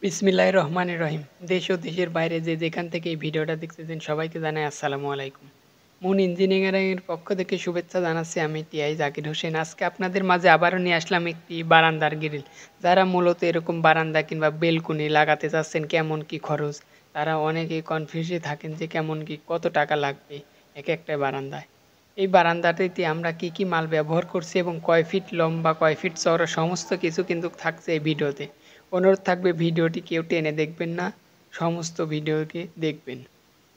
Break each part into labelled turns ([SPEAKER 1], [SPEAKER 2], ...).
[SPEAKER 1] বিসমিল্লাহির রহমানির রহিম। দেশ ও দেশের বাইরে যে যেখান থেকে এই ভিডিওটা দেখতেছেন সবাইকে জানাই আসসালামু আলাইকুম। মুন ইঞ্জিনিয়ারিংয়ের পক্ষ থেকে শুভেচ্ছা জানাচ্ছি, আমি টিআই জাকির হোসেন। আজকে আপনাদের মাঝে আবারও নিয়ে আসলাম একটি বারান্দার গ্রিল। যারা মূলত এরকম বারান্দা কিংবা বেলকুনি লাগাতে চাচ্ছেন, কেমন কি খরচ, তারা অনেকেই কনফিউজে থাকেন যে কেমন কি কত টাকা লাগবে এক একটা বারান্দায়। এই বারান্দাটিতে আমরা কি কি মাল ব্যবহার করছি এবং কয় ফিট লম্বা কয় ফিট চওড়া সমস্ত কিছু কিন্তু থাকছে এই ভিডিওতে। অনুরোধ থাকবে ভিডিওটি কেউ টেনে দেখবেন না, সমস্ত ভিডিওকে দেখবেন।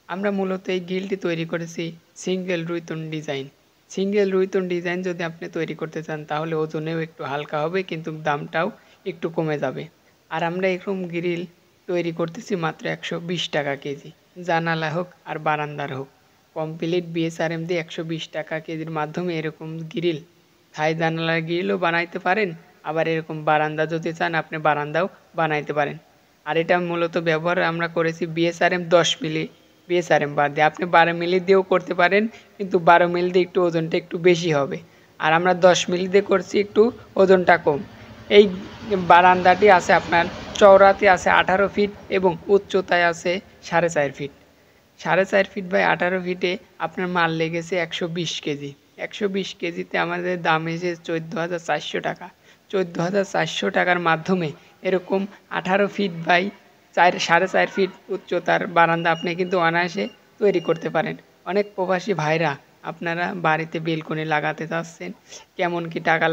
[SPEAKER 1] আমরা মূলত এই গ্রিলটি তৈরি করেছি সিঙ্গেল রুইতন ডিজাইন। সিঙ্গেল রুইতন ডিজাইন যদি আপনি তৈরি করতে চান তাহলে ওজনেও একটু হালকা হবে, কিন্তু দামটাও একটু কমে যাবে। আর আমরা এরকম গ্রিল তৈরি করতেছি মাত্র 120 টাকা কেজি। জানালা হোক আর বারান্দার হোক, কমপ্লিট বিএসআরএম দিয়ে 120 টাকা কেজির মাধ্যমে এরকম গ্রিল, থাই জানালার গ্রিলও বানাইতে পারেন। আবার এরকম বারান্দা যদি চান আপনি বারান্দাও বানাইতে পারেন। আর এটা মূলত ব্যবহার আমরা করেছি বিএসআরএম 10 মিলি। বিএসআরএম বাদ দিয়ে আপনি 12 মিলি দিয়েও করতে পারেন, কিন্তু 12 মিলি দিয়ে একটু ওজনটা একটু বেশি হবে। আর আমরা 10 মিলি দিয়ে করছি, একটু ওজনটা কম। এই বারান্দাটি আছে আপনার চওড়াতে আছে 18 ফিট এবং উচ্চতায় আছে 4.5 ফিট। 4.5 ফিট বাই 18 ফিটে আপনার মাল লেগেছে 120 কেজি। 120 কেজিতে আমাদের দাম এসেছে 14,400 টাকা। 14,400 টাকার মাধ্যমে এরকম 18 ফিট বাই 4.5 ফিট উচ্চতার বারান্দা আপনি কিন্তু অনায়াসে তৈরি করতে পারেন। অনেক প্রবাসী ভাইরা আপনারা বাড়িতে বেলকনি লাগাতে চাচ্ছেন, কেমন কি টাকা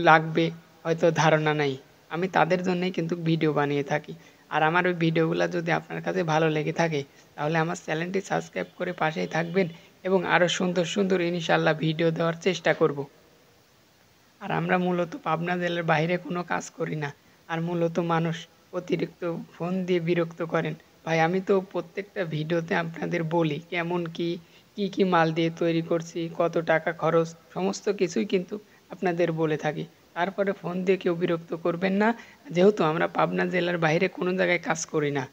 [SPEAKER 1] লাগবে হয়তো ধারণা নাই। আমি তাদের জন্যই কিন্তু ভিডিও বানিয়ে থাকি। আর আমার ওই ভিডিওগুলো যদি আপনার কাছে ভালো লেগে থাকে তাহলে আমার চ্যানেলটি সাবস্ক্রাইব করে পাশেই থাকবেন এবং আরও সুন্দর সুন্দর ইনশাল্লাহ ভিডিও দেওয়ার চেষ্টা করব। আর আমরা মূলত পাবনা জেলার বাইরে কোনো কাজ করি না। আর মূলত মানুষ অতিরিক্ত ফোন দিয়ে বিরক্ত করেন। ভাই আমি তো প্রত্যেকটা ভিডিওতে আপনাদের বলি কেমন কি কি কি মাল দিয়ে তৈরি করছি, কত টাকা খরচ, সমস্ত কিছুই কিন্তু আপনাদের বলে থাকি। তারপরে ফোন দিয়ে কেউ বিরক্ত করবেন না, যেহেতু আমরা পাবনা জেলার বাইরে কোনো জায়গায় কাজ করি না।